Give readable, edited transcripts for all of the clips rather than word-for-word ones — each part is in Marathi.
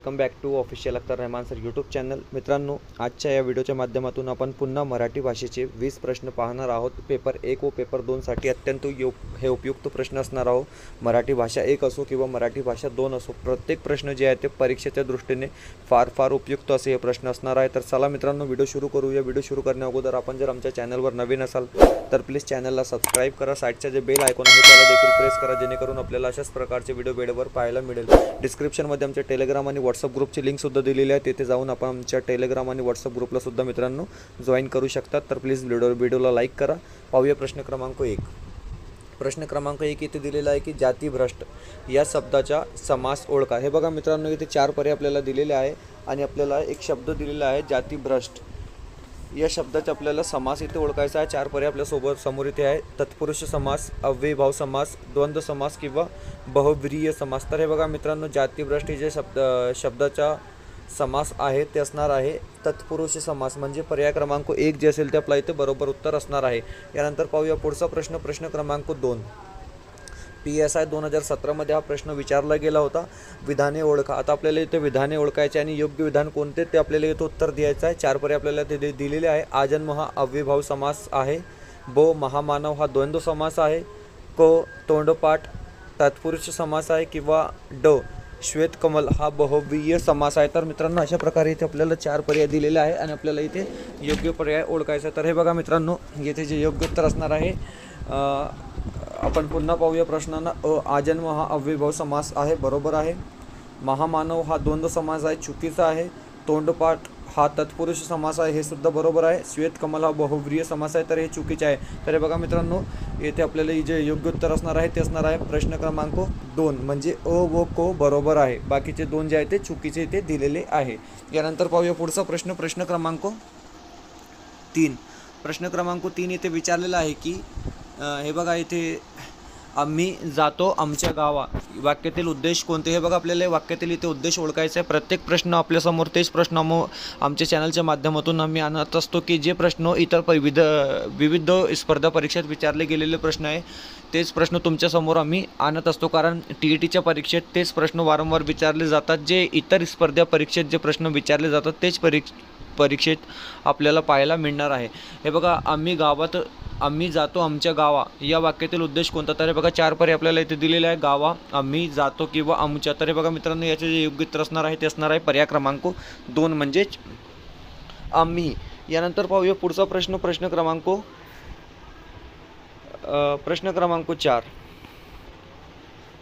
Welcome back to official Akhtar Rahman sir YouTube channel. मित्रांनो, आजच्या या व्हिडिओच्या माध्यमातून आपण पुन्हा मराठी भाषेचे 20 प्रश्न पाहणार आहोत. पेपर 1 व पेपर 2साठी अत्यंत हे उपयुक्त प्रश्न असणार आहोत. मराठी भाषा 1 असो किंवा मराठी भाषा 2 असो, प्रत्येक प्रश्न जे आहे ते परीक्षेच्या दृष्टीने फार उपयुक्त असे हे प्रश्न असणार आहे. तर चला मित्रांनो, व्हिडिओ सुरू करूया. व्हिडिओ सुरू करण्या अगोदर आपण जर आमच्या चॅनलवर नवीन असाल तर प्लीज चॅनलला सबस्क्राईब करा. साईडच्या जे बेल आयकॉन आहे त्याला देखील प्रेस करा, जेणेकरून आपल्याला अशाच प्रकारचे व्हिडिओ वेळेवर पाहायला मिळेल. डिस्क्रिप्शनमध्ये आमच्या टेलिग्राम आणि व्हॉट्सअप ग्रुपची लिंक सुद्धा दिलेली आहे. तिथे जाऊन आपण आमच्या टेलिग्राम आणि व्हॉट्सअप ग्रुपला सुद्धा मित्रांनो जॉईन करू शकतात. तर प्लीज व्हिडिओला लाईक करा. पाहूया प्रश्न क्रमांक 1. प्रश्न क्रमांक 1 इथे दिलेला आहे की जातिभ्रष्ट या शब्दाचा समास ओळखा. हे बघा मित्रांनो, इथे 4 पर्याय आपल्याला दिलेले आहे आणि आपल्याला एक शब्द दिलेला आहे जातिभ्रष्ट. या शब्दाचा आपल्याला समास इथे ओळखायचा आहे. 4 पर्याय आपल्या समोर इथे आहे. तत्पुरुष समास, अव्ययीभाव समास, द्वंद्व समास किंवा बहुव्रीही समास. तर हे बघा मित्रांनो, जातिभ्रष्ट जे शब्दाचा समास आहे ते असणार आहे तत्पुरुष समास, म्हणजे पर्याय क्रमांक 1 जे असेल ते आपला इथे बरोबर उत्तर असणार आहे. यानंतर पाहूया पुढचा प्रश्न. प्रश्न क्रमांक 2. PSI 2017 हा प्रश्न विचारला गेला होता. विधाने ओळखा. आता आपल्याला इथे विधाने ओळखायचे आणि योग्य विधान कोणते ते आपल्याला इथे उत्तर द्यायचं आहे. 4 पर्याय आपल्याला ते दिलेले आहे. आजन्म हा अव्ययीभाव समास आहे. ब महामानव हा द्वंद्व समास आहे. क तोंडपाठ तत्पुरुष समास आहे किंवा ड श्वेतकमल हा बहुव्रीही समास आहे. तर मित्रांनो, अशा प्रकारे इथे आपल्याला 4 पर्याय दिलेले आहे आणि आपल्याला इथे योग्य पर्याय ओळखायचा आहे. तर हे बघा मित्रांनो, येथे जे योग्य उत्तर असणार आहे, आपण पुन्हा पाहूया प्रश्नांना. आजन्म हा अव्ययीभाव समास आहे, बरोबर आहे. महामानव हा द्वंद्व समास आहे, चुकीचा आहे. तोंडपाठ हा तत्पुरुष समास आहे, हे सुद्धा बरोबर आहे. श्वेतकमल हा बहुव्रीही समास आहे, तर हे चुकीचे आहे. तर हे बघा मित्रांनो, येथे आपल्याला जे योग्य उत्तर असणार आहे ते असणार आहे प्रश्न क्रमांक 2, म्हणजे अ व क बरोबर आहे. बाकीचे 2 जे आहे ते चुकीचे इथे दिलेले आहे. यानंतर पाहूया पुढचा प्रश्न. प्रश्न क्रमांक 3. प्रश्न क्रमांक 3 इथे विचारलेला आहे की हे बघा, इथे आम्ही जातो आमच्या गावा वाक्यातील उद्देश कोणते. हे बघा, आपल्याला वाक्यातील इथे उद्देश ओळखायचा आहे. प्रत्येक प्रश्न आपल्यासमोर तेच प्रश्न आमच्या चॅनलच्या माध्यमातून आम्ही आणत असतो की जे प्रश्न इतर विविध स्पर्धा परीक्षेत विचारले गेलेले प्रश्न आहे तेच प्रश्न तुमच्यासमोर आम्ही आणत असतो. कारण TETच्या परीक्षेत तेच प्रश्न वारंवार विचारले जातात. जे इतर स्पर्धा परीक्षेत जे प्रश्न विचारले जातात तेच परीक्षेत आपल्याला पाहायला मिळणार आहे. हे बघा, आम्ही जातो आमच्या गावा या वाक्यातील उद्देश कोणता. तर हे बघा, 4 पर्याय आपल्याला इथे दिलेले आहे. गावा, आम्ही, जातो किंवा आमच्या. तर हे बघा मित्रांनो, याचे जे योग्य उत्तर असणार आहे ते असणार आहे पर्याय क्रमांक 2, म्हणजेच आम्ही. यानंतर पाहूया पुढचा प्रश्न. प्रश्न क्रमांक 4.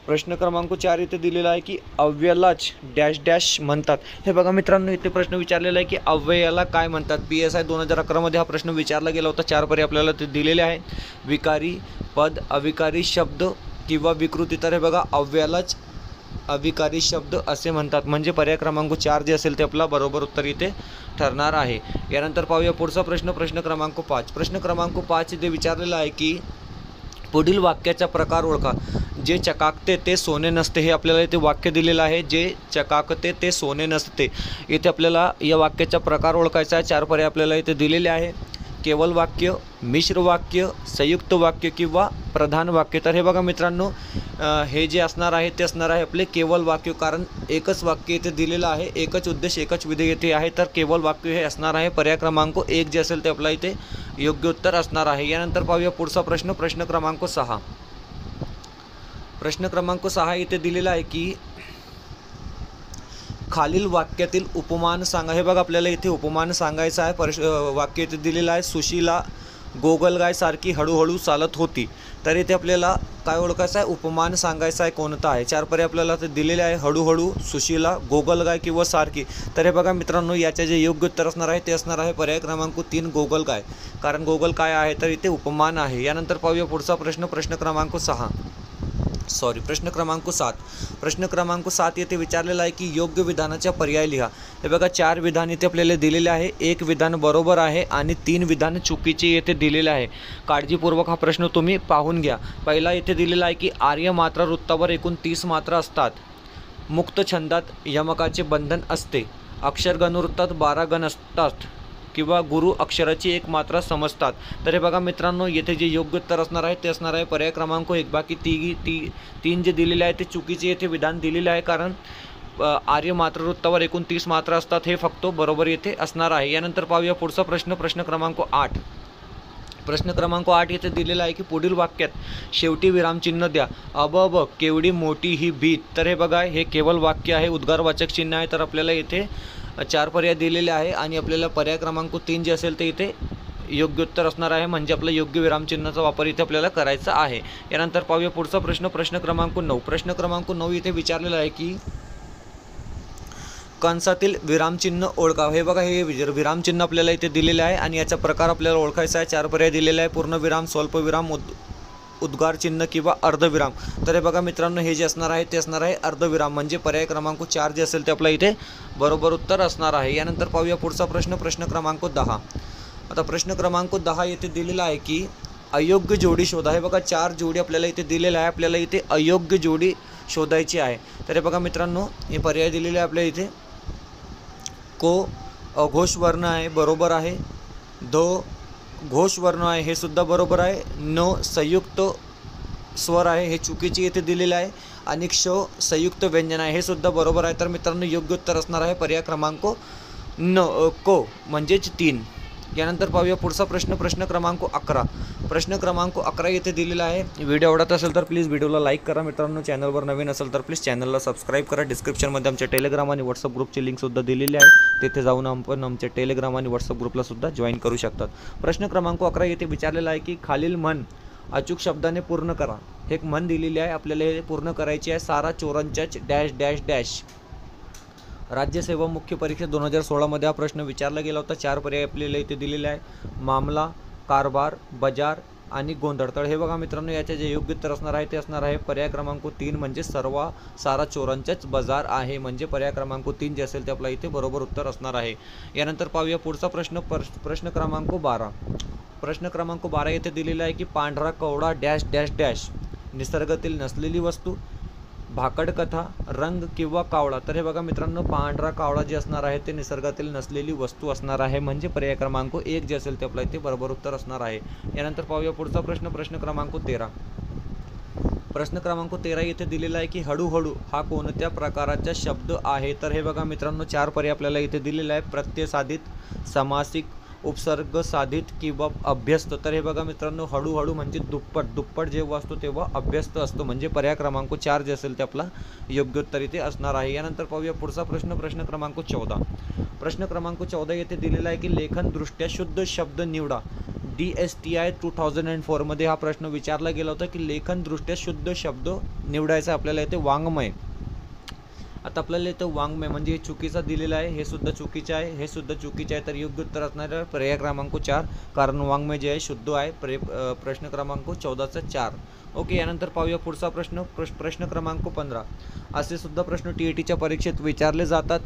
प्रश्न क्रमांक 4 इथे दिलेला आहे की अव्ययालाच डॅश डॅश म्हणतात. हे बघा मित्रांनो, इथे प्रश्न विचारलेला आहे की अव्ययाला काय म्हणतात. PSI 2011 हा प्रश्न विचारला गेला होता. 4 पर्याय आपल्याला ते दिलेले आहेत. विकारी पद, अविकारी शब्द किंवा विकृती. तर हे बघा, अव्ययालाच अविकारी शब्द असे म्हणतात, म्हणजे पर्याय क्रमांक 4 जे असेल ते आपला बरोबर उत्तर इथे ठरणार आहे. यानंतर पाहूया पुढचा प्रश्न. प्रश्न क्रमांक 5. प्रश्न क्रमांक 5 इथे विचारलेला आहे की पुढील वाक्याचा प्रकार ओळखा. जे चकाकते ते सोने नसते. हे आपल्याला इथे वाक्य दिलेलं आहे. जे चकाकते ते सोने नसते. इथे आपल्याला या वाक्याचा प्रकार ओळखायचा आहे. 4 पर्याय आपल्याला इथे दिलेले आहे. केवल वाक्य, मिश्र वाक्य, संयुक्त वाक्य किंवा प्रधान वाक्य. तर हे बघा मित्रांनो, हे जे असणार आहे ते असणार आहे आपले केवल वाक्य, कारण एकच वाक्य इथे दिलेलं आहे. एकच उद्देश, एकच विधेय इथे आहे. तर केवल वाक्य हे असणार आहे पर्याय क्रमांक 1 जे असेल ते आपला इथे योग्य उत्तर असणार आहे. यानंतर पाहूया पुढचा प्रश्न. प्रश्न क्रमांक 6. प्रश्न क्रमांक 6 इथे दिलेला आहे की खालील वाक्यातील उपमान सांगा. हे बघा, आपल्याला इथे उपमान सांगायचं आहे. वाक्य इथे दिलेलं आहे. सुशीला गोगलगाय सारखी हळूहळू चालत होती. तर इथे आपल्याला काय ओळखायचं आहे, उपमान सांगायचं आहे कोणता आहे. 4 पर्याय आपल्याला ते दिलेले आहे. हळूहळू, सुशीला, गोगलगाय किंवा सारखी. तर हे बघा मित्रांनो, याचे जे योग्य उत्तर असणार आहे ते असणार आहे पर्याय क्रमांक 3 गोगलगाय, कारण गोगल काय आहे तर इथे उपमान आहे. यानंतर पाहूया पुढचा प्रश्न. प्रश्न क्रमांक 7. प्रश्न क्रमांक 7 येथे विचारलेला आहे की योग्य विधानाचा पर्याय लिहा. हे बघा, 4 विधान इथे आपल्याला दिलेले आहे. 1 विधान बरोबर आहे आणि 3 विधान चुकीचे येथे दिलेले आहे. काळजीपूर्वक हा प्रश्न तुम्ही पाहून घ्या. पहिला इथे दिलेला आहे की आर्य मात्रा वृत्तावर एकूण 30 मात्रा असतात. मुक्त छंदात यमकाचे बंधन असते. अक्षर गणवृत्तात 12 गण असतात किंवा गुरु अक्षराची एक मात्रा समजतात. तर हे बघा मित्रांनो, येथे जे योग्य उत्तर असणार आहे ते असणार आहे पर्याय क्रमांक 1. बाकी 3 जे दिलेले आहे ते चुकीचे येथे विधान दिलेले आहे, कारण आर्य मात्रावृत्तावर एकूण 30 मात्रा असतात, हे फक्त बरोबर येथे असणार आहे. यानंतर पाहूया पुढचा प्रश्न, प्रश्न क्रमांक 8. प्रश्न क्रमांक 8 येथे दिलेला आहे की पुढील वाक्यात शेवटी विरामचिन्ह द्या. अब केवढी मोठी ही भीत. तर हे बघा, हे केवळ वाक्य आहे, उद्गारवाचक चिन्ह आहे. तर आपल्याला इथे 4 पर्याय दिलेले आहे आणि आपल्याला पर्याय क्रमांक 3 जे असेल ते इथे योग्य उत्तर असणार आहे, म्हणजे आपलं योग्य विरामचिन्हाचा वापर इथे आपल्याला करायचा आहे. यानंतर पाहूया पुढचा प्रश्न, प्रश्न क्रमांक 9. प्रश्न क्रमांक 9 इथे विचारलेला आहे की कंसातील विरामचिन्ह ओळखा. हे बघा, हे विरामचिन्ह आपल्याला इथे दिलेले आहे आणि याचा प्रकार आपल्याला ओळखायचा आहे. 4 पर्याय दिलेले आहे, पूर्णविराम, स्वल्पविराम, उद्गार चिन्ह किंवा अर्धविराम. तर हे बघा मित्रांनो, हे जे असणार आहे ते असणार आहे अर्धविराम, म्हणजे पर्याय क्रमांक 4 जे असेल ते आपलं इथे बरोबर उत्तर असणार आहे. यानंतर पाहूया पुढचा प्रश्न, प्रश्न क्रमांक 10. आता प्रश्न क्रमांक 10 येथे दिलेला आहे की अयोग्य जोडी शोधा. हे बघा, 4 जोडी आपल्याला इथे दिलेल्या आहे, आपल्याला इथे अयोग्य जोडी शोधायची आहे. तर हे बघा मित्रांनो, हे पर्याय दिलेले आहे आपल्या इथे. को अघोष वर्ण आहे, बरोबर आहे. धो घोष वर्ण आहे, हे सुद्धा बरोबर आहे. नो संयुक्त स्वर आहे, हे चुकीचे येथे दिलेले आहे. आणि क्ष संयुक्त व्यंजन आहे, हे सुद्धा बरोबर आहे. तर मित्रांनो, योग्य उत्तर असणार आहे पर्याय क्रमांक को म्हणजेच 3. यानंतर पाहूया पुढचा प्रश्न, प्रश्न क्रमांक 11. प्रश्न क्रमांक 11 येथे दिलेला आहे. व्हिडिओ आवडत असेल तर प्लीज व्हिडिओला लाईक करा. मित्रांनो, चॅनलवर नवीन असेल तर प्लीज चॅनलला सबस्क्राईब करा. डिस्क्रिप्शनमध्ये आमच्या टेलिग्राम आणि व्हॉट्सअप ग्रुपची लिंकसुद्धा दिलेली आहे, तिथे जाऊन आपण आमच्या टेलिग्राम आणि व्हॉट्सअप ग्रुपलासुद्धा जॉईन करू शकतात. प्रश्न क्रमांक 11 येथे विचारलेला आहे की खालील म्हण अचूक शब्दाने पूर्ण करा. हे एक म्हण दिलेली आहे, आपल्याला हे पूर्ण करायची आहे. सारा चोरांच्याच डॅश डॅश डॅश. राज्यसेवा मुख्य परीक्षा 2016 मध्ये हा प्रश्न विचारला गेला होता. 4 पर्याय आपल्याला इथे दिलेले आहे. मामला, कारभार, बाजार आणि गोंधळ. तर हे बघा मित्रांनो, याचे जे योग्य उत्तर असणार आहे ते असणार आहे पर्याय क्रमांक 3, म्हणजे सारा चोरांचाच बाजार आहे, म्हणजे पर्याय क्रमांक 3 जे असेल ते आपला इथे बरोबर उत्तर असणार आहे. यानंतर पाहूया पुढचा प्रश्न, प्रश्न क्रमांक 12. प्रश्न क्रमांक 12 येथे दिलेला आहे की पांढरा कवडा डॅश डॅश डॅश. निसर्गातील नसलेली वस्तू, भाकड कथा, रंग किंवा कावळा. तर हे बघा मित्रांनो, पांढरा कावळा जे असणार आहे ते निसर्गातील नसलेली वस्तू असणार आहे, म्हणजे पर्याय क्रमांक 1 जे असेल ते आपल्या इथे बरोबर उत्तर असणार आहे. यानंतर पाहूया पुढचा प्रश्न, प्रश्न क्रमांक 13. प्रश्न क्रमांक 13 येथे दिलेला आहे की हळूहळू हा कोणत्या प्रकारचा शब्द आहे. तर हे बघा मित्रांनो, 4 पर्याय आपल्याला इथे दिलेले आहे. प्रत्यय साधित, समासिक, उपसर्ग साधित किंवा अभ्यस्त. तर हे बघा मित्रांनो, हळूहळू म्हणजे दुप्पट जेव्हा असतो तेव्हा अभ्यस्त असतो, म्हणजे पर्याय क्रमांक 4 जे असेल ते आपला योग्य उत्तर इथे असणार आहे. यानंतर पाहूया पुढचा प्रश्न, प्रश्न क्रमांक 14. प्रश्न क्रमांक 14 येथे दिलेला आहे की लेखनदृष्ट्या शुद्ध शब्द निवडा. DSTI 2004 मध्ये हा प्रश्न विचारला गेला होता की लेखनदृष्ट्या शुद्ध शब्द निवडायचा आपल्याला इथे वाङ्मय. आता आपल्याला इथं वाङ्मय म्हणजे हे चुकीचा दिलेला आहे, हे सुद्धा चुकीचे आहे, हे सुद्धा चुकीचे आहे. तर योग्य उत्तर असणार आहे पर्याय क्रमांक 4, कारण वाङ्मय जे आहे शुद्ध आहे. प्रश्न क्रमांक 14चा 4. ओके. यानंतर पाहूया पुढचा प्रश्न, प्रश्न क्रमांक 15. असे सुद्धा प्रश्न TETच्या परीक्षेत विचारले जातात.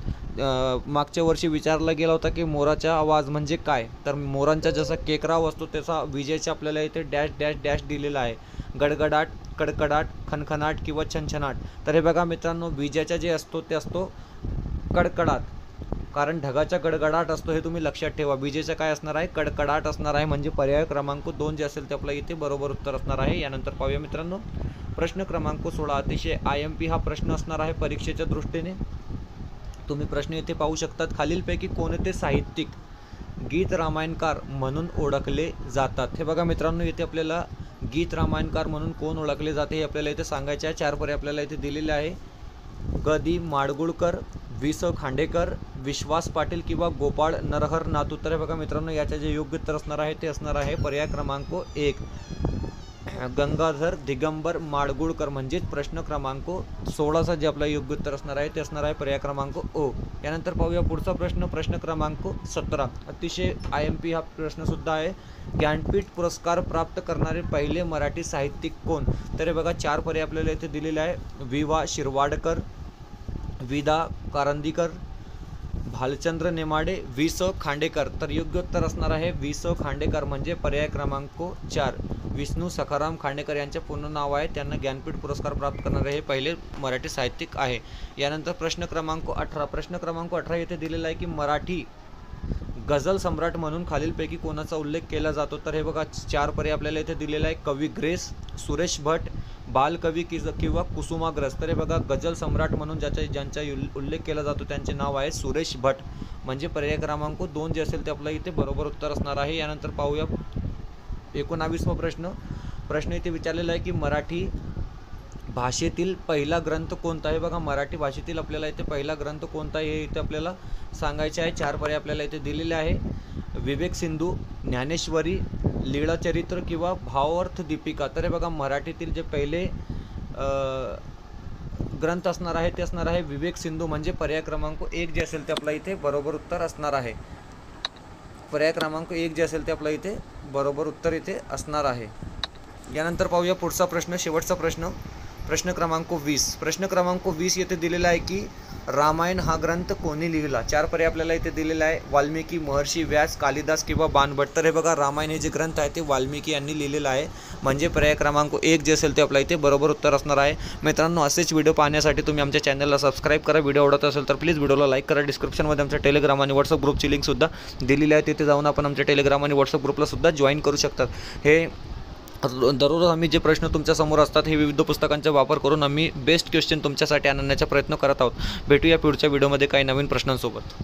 मागच्या वर्षी विचारला गेला होता की मोराचा आवाज म्हणजे काय. तर मोरांचा जसा केकराव असतो त्याचा विजेचा आपल्याला इथे डॅश डॅश डॅश दिलेला आहे. गडगडाट, कडकडाट, खनखनाट किंवा छनछनाट. तर हे बघा मित्रांनो, विजेचा जे असतो ते असतो कडकडाट, कारण ढगाचा गडगडाट असतो, हे तुम्ही लक्षात ठेवा. विजेचा काय असणार आहे, कडकडाट असणार आहे, म्हणजे पर्याय क्रमांक 2 जे असेल ते आपल्या इथे बरोबर उत्तर असणार आहे. यानंतर पाहूया मित्रांनो, प्रश्न क्रमांक 16. अतिशय IMP हा प्रश्न असणार आहे परीक्षेच्या दृष्टीने. तुम्ही प्रश्न इथे पाहू शकतात. खालीलपैकी कोणते साहित्यिक गीत रामायणकार म्हणून ओळखले जातात. हे बघा मित्रांनो, इथे आपल्याला गीत रामायणकार म्हणून कोण ओळखले जाते हे आपल्याला इथे सांगायचे आहे. 4 पर्याय आपल्याला इथे दिलेले आहे. ग.दी. माडगुळकर, वि.स. खांडेकर, विश्वास पाटील किंवा गोपाळ नरहर नातू. तर हे बघा मित्रांनो, याचे जे योग्य उत्तर असणार आहे ते असणार आहे पर्याय क्रमांक 1, गंगाधर दिगंबर माडगुळकर, म्हणजेच प्रश्न क्रमांक 16चा जे आपला योग्य उत्तर असणार आहे ते असणार आहे पर्याय क्रमांक ओ. यानंतर पाहूया पुढचा प्रश्न, प्रश्न क्रमांक 17. अतिशय IMP हा प्रश्न सुद्धा आहे. ज्ञानपीठ पुरस्कार प्राप्त करणारे पहिले मराठी साहित्यिक कोण. तर हे बघा 4 पर्याय आपल्याला इथे दिलेले आहे. वि.वा. शिरवाडकर, वि.दा. कारंदीकर, भालचंद्र नेमाडे, वि.स. खांडेकर. तर योग्य उत्तर असणार आहे वि.स. खांडेकर, म्हणजे पर्याय क्रमांक 4. विष्णू सखाराम खांडेकर यांचे पूर्ण नाव आहे. त्यांना ज्ञानपीठ पुरस्कार प्राप्त करणारे हे पहिले मराठी साहित्यिक आहे. यानंतर प्रश्न क्रमांक 18. प्रश्न क्रमांक 18 येथे दिलेला आहे की मराठी गझल सम्राट म्हणून खालीलपैकी कोणाचा उल्लेख केला जातो. तर हे बघा 4 पर्याय आपल्याला इथे दिलेला आहे. कवी ग्रेस, सुरेश भट, बालकवी किंवा कुसुमाग्रज? तर हे बघा गझल सम्राट म्हणून ज्यांचा उल्लेख केला जातो त्यांचे नाव आहे सुरेश भट, म्हणजे पर्याय क्रमांक 2 जे असेल ते आपलं इथे बरोबर उत्तर असणार आहे. यानंतर पाहूया 19वा प्रश्न इथे विचारलेला आहे की मराठी भाषेतील पहिला ग्रंथ कोणता आहे? बघा मराठी भाषेतील आपल्याला इथे पहिला ग्रंथ कोणता आहे हे इथे आपल्याला सांगायचे आहे. 4 पर्याय आपल्याला इथे दिलेले आहे. विवेक सिंधू, ज्ञानेश्वरी, लीळाचरित्र किंवा भावार्थ दीपिका? तर हे बघा मराठीतील जे पहिले ग्रंथ असणार आहे ते असणार आहे विवेक सिंधू, म्हणजे पर्याय क्रमांक 1 जे असेल ते आपला इथे बरोबर उत्तर असणार आहे. पर्याय क्रमांक 1 जे असेल ते आपला इथे बरोबर उत्तर इथे असणार आहे. यानंतर पाहूया पुढचा प्रश्न, शेवटचा प्रश्न क्रमांक 20. प्रश्न क्रमांक 20 येथे दिलेला आहे की रामायण हा ग्रंथ कोणी लिहिला? 4 पर्याय आपल्याला इथे दिलेला आहे. वाल्मिकी, महर्षी व्यास, कालिदास किंवा बाणभट्ट? तर हे बघा रामायण हे जे ग्रंथ आहे ते वाल्मिकी यांनी लिहिलेलं आहे, म्हणजे पर्याय क्रमांक 1 जे असेल ते आपल्या इथे बरोबर उत्तर असणार आहे. मित्रांनो, असेच व्हिडिओ पाहण्यासाठी तुम्ही आमच्या चॅनलला सबस्क्राईब करा. व्हिडिओ आवडत असेल तर प्लीज व्हिडिओला लाईक करा. डिस्क्रिप्शनमध्ये आमच्या टेलिग्राम आणि व्हॉट्सअप ग्रुपची लिंकसुद्धा दिलेली आहे, तिथे जाऊन आपण आमच्या टेलिग्राम आणि व्हॉट्सअप ग्रुपला सुद्धा जॉईन करू शकतात. हे दररोज आम्ही जे प्रश्न तुमच्यासमोर असतात हे विविध पुस्तकांचा वापर करून आम्ही बेस्ट क्वेश्चन तुमच्यासाठी आणण्याचा प्रयत्न करत आहोत. भेटूया पुढच्या व्हिडिओमध्ये काही नवीन प्रश्नांसोबत.